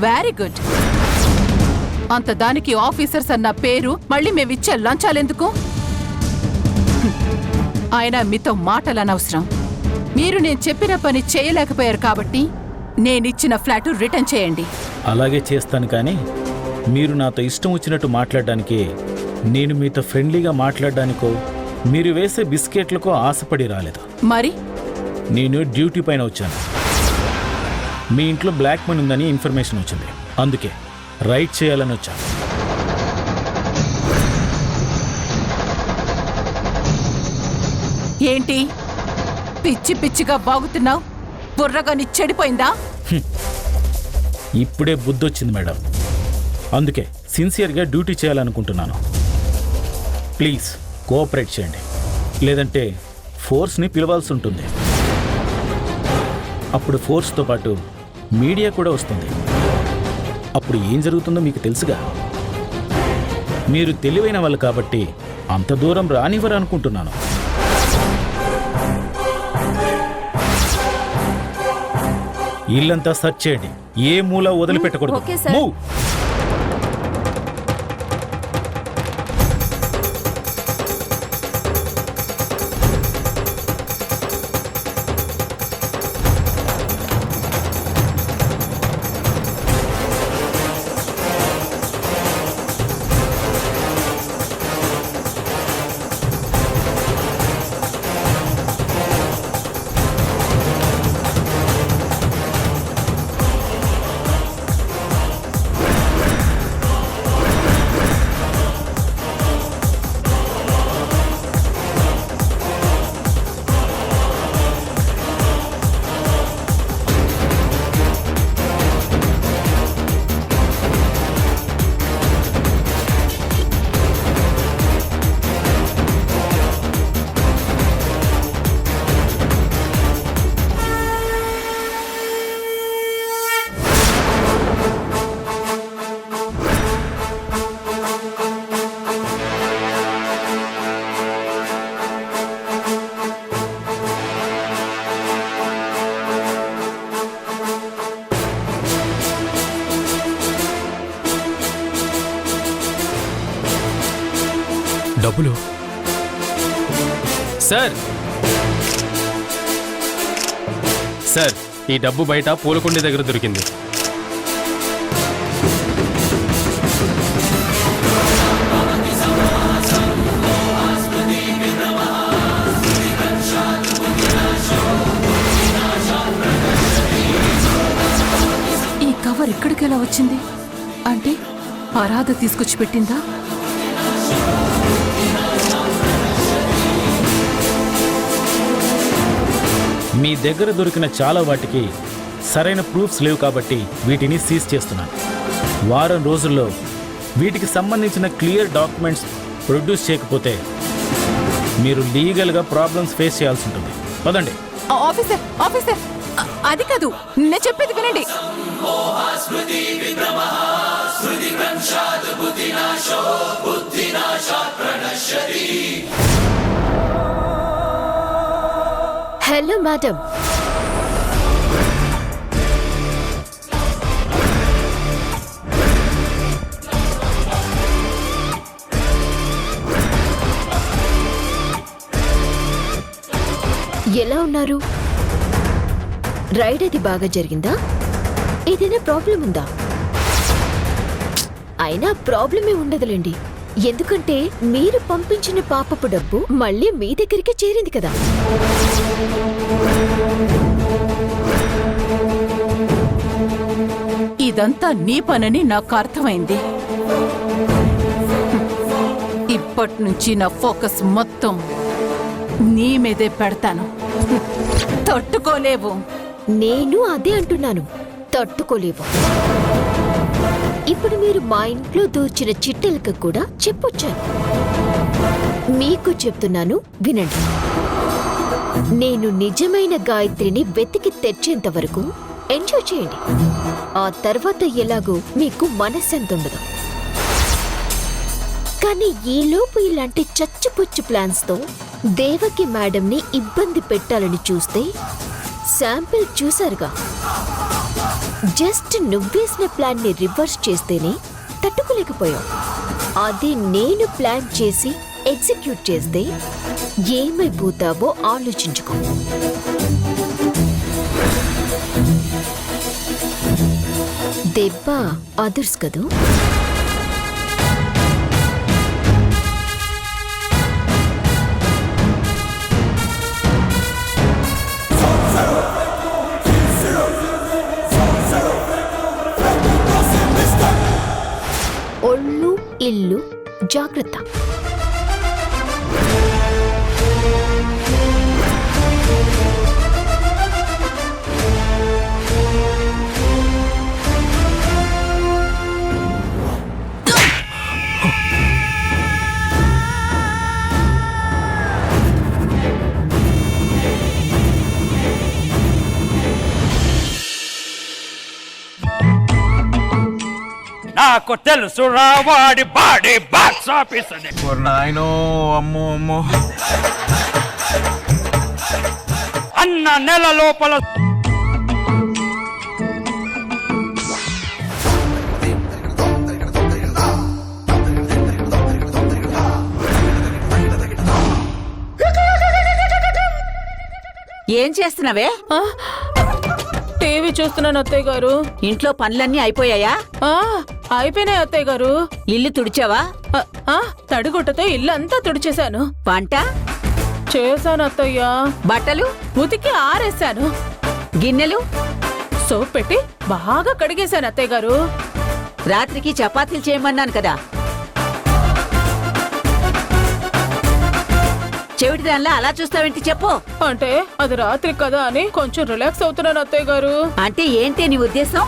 Very good. అంత దానికి officers అన్న పేరు మళ్ళీ మేమిచ్చే లంచాలెందుకు? అయినా మీతో మాటలు అనవసరం. మీరు నేను చెప్పిన పని చేయలేకపోయారు కాబట్టి నేనిచ్చిన ఫ్లాట్ రిటర్న్ చేయండి. అలాగే చేస్తాను, కానీ మీరు నాతో ఇష్టం వచ్చినట్టు మాట్లాడడానికి, నేను మీతో ఫ్రెండ్లీగా మాట్లాడడానికో మీరు వేసే బిస్కెట్లకో ఆశపడి రాలేదు. మరి నేను డ్యూటీ పైన వచ్చాను. మీ ఇంట్లో బ్లాక్ మనీ ఉందని ఇన్ఫర్మేషన్ వచ్చింది, అందుకే రైడ్ చేయాలని వచ్చాను. ఏంటి పిచ్చి పిచ్చిగా బాగుతున్నావు? బుర్రగాని చెడిపోయిందా? ఇప్పుడే బుద్ధొచ్చింది మేడం, అందుకే సిన్సియర్గా డ్యూటీ చేయాలనుకుంటున్నాను. ప్లీజ్ కోఆపరేట్ చేయండి, లేదంటే ఫోర్స్ని పిలవాల్సి ఉంటుంది. అప్పుడు ఫోర్స్తో పాటు మీడియా కూడా వస్తుంది. అప్పుడు ఏం జరుగుతుందో మీకు తెలుసుగా. మీరు తెలివైన వాళ్ళు కాబట్టి అంత దూరం రానివ్వరు అనుకుంటున్నాను. ఇల్లంతా సెర్చ్ చేయండి, ఏ మూల వదిలిపెట్టకూడదు. మూవ్. డబ్బులు సార్, సార్ ఈ డబ్బు బయట పూలకుండి దగ్గర దొరికింది. ఈ కవర్ ఇక్కడికి ఎలా వచ్చింది? అంటే ఆరాధ తీసుకొచ్చి పెట్టిందా? మీ దగ్గర దొరికిన చాలా వాటికి సరైన ప్రూఫ్స్ లేవు కాబట్టి వీటిని సీజ్ చేస్తున్నాను. వారం రోజుల్లో వీటికి సంబంధించిన క్లియర్ డాక్యుమెంట్స్ ప్రొడ్యూస్ చేయకపోతే మీరు లీగల్గా ప్రాబ్లమ్స్ ఫేస్ చేయాల్సి ఉంటుంది. పదండి. ఆఫీసర్ ఆఫీసర్, అది కాదు, నేను చెప్పేది వినండి. హలో మేడం, ఎలా ఉన్నారు? రైడ్ అది బాగా జరిగిందా? ఏదైనా ప్రాబ్లం ఉందా? అయినా ప్రాబ్లమే ఉండదులేండి, ఎందుకంటే మీరు పంపించిన పాపపు డబ్బు మళ్ళీ మీ దగ్గరికి చేరింది కదా. ఇదంతా నీ పనని నాకు అర్థమైంది. ఇప్పటి నుంచి నా ఫోకస్ మొత్తం నీ మీదే పెడతాను. తట్టుకోలేవు. నేను అదే అంటున్నాను, తట్టుకోలేవు. ఇప్పుడు మీరు మా ఇంట్లో దోచిన చిట్టెలకు కూడా చెప్పొచ్చాను. మీకు చెప్తున్నాను, వినండి. నేను నిజమైన గాయత్రిని వెతికి తెచ్చేంత వరకు ఎంజాయ్ చేయండి. ఆ తర్వాత ఎలాగో మీకు మనశ్శాంతి ఉండదు. కానీ ఈలోపు ఇలాంటి చచ్చిపుచ్చు ప్లాన్స్తో దేవకి మేడంని ఇబ్బంది పెట్టాలని చూస్తే శాంపిల్ చూశారుగా. జస్ట్ నువ్వేసిన ప్లాన్ ని రివర్స్ చేస్తేనే తట్టుకోలేకపోయావు. అది నేను ప్లాన్ చేసి ఎగ్జిక్యూట్ చేస్తే ఏమైపోతావో ఆలోచించుకో. దెబ్బ అదర్స్ కదూ. ఒళ్ళు ఇల్లు జాగ్రత్త. నాకు తెలుసు రావాడి బాడీ బాక్స్ ఆఫీస్ అని. నాయనో అమ్మో అమ్మో అన్న నెల లోపల ఏం చేస్తున్నావే? టీవీ చూస్తున్నాను అత్తయ్య గారు. ఇంట్లో పనులన్నీ అయిపోయాయా? అయిపోయినాయి అత్తయ్య గారు. ఇల్లు తుడిచావా? తడిగుట్టతో ఇల్లు అంతా తుడిచేశాను. వంట చేశాను అత్తయ్య. బట్టలు ఉతికి ఆరేశాను. గిన్నెలు సోప్ పెట్టి బాగా కడిగేశాను అత్తయ్య గారు. రాత్రికి చపాతీలు చేయమన్నాను కదా. చెవిటి దానిలా అలా చూస్తావేంటి చెప్పు. అంటే అది రాత్రి కదా అని కొంచెం రిలాక్స్ అవుతున్నాను అత్తయ్య గారు. అంటే ఏంటి నీ ఉద్దేశం?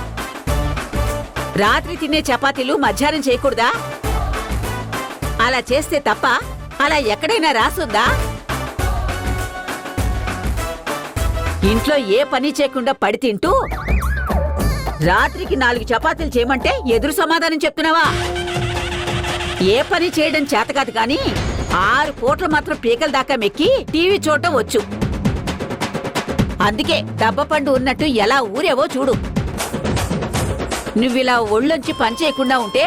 రాత్రి తినే చపాతీలు మధ్యాహ్నం చేయకూడదా? అలా చేస్తే తప్ప అలా ఎక్కడైనా రాసుందా? ఇంట్లో ఏ పని చేయకుండా పడి తింటూ రాత్రికి 4 చపాతీలు చేయమంటే ఎదురు సమాధానం చెప్తున్నావా? ఏ పని చేయడం చేతకాదు కానీ 6 పూటలు మాత్రం పీకల దాకా మెక్కి టీవీ చూడటం వచ్చు. అందుకే దబ్బపండు ఉన్నట్టు ఎలా ఊరేవో చూడు. నువ్విలా ఒళ్ళొంచి పని చేయకుండా ఉంటే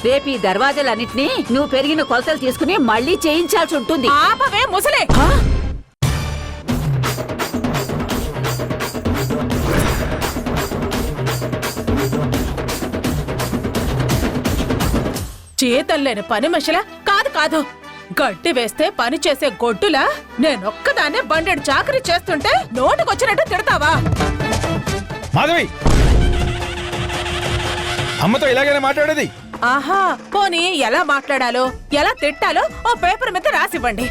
రేపు ఈ దర్వాజాలన్నింటినీ నువ్వు పెరిగిన కొలతలు తీసుకుని మళ్ళీ చేయించాల్సి ఉంటుంది. ఆపవే ముసలే. చేతల్లేని పని మనిషిలా కాదు కాదు. గడ్డి వేస్తే పని చేసే గొడ్డులా నేనొక్కదాన్నే బండెడు చాకరీ చేస్తుంటే నోటికొచ్చినట్టు తిడతావా? మాధవి, అమ్మతో ఇలాగైనా మాట్లాడేది? ఆహా, పోనీ ఎలా మాట్లాడాలో ఎలా తిట్టాలో ఓ పేపర్ మీద రాసివ్వండి.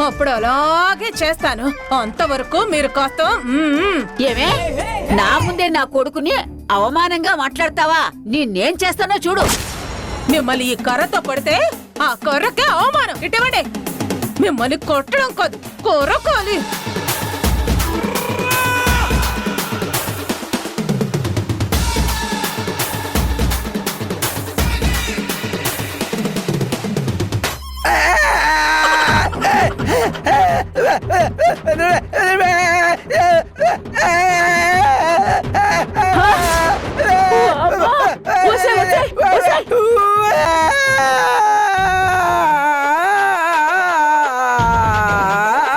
అప్పుడు అలాగే చేస్తాను. అంతవరకు మీరు కాస్త ఏమే నా ముందే నా కొడుకుని అవమానంగా మాట్లాడతావా? నేనేం చేస్తానో చూడు. మిమ్మల్ని ఈ కర్రతో కొడితే ఆ కర్రకే అవమానం. ఇటువంటి మిమ్మల్ని కొట్టడం కాదు, కొరకాలి.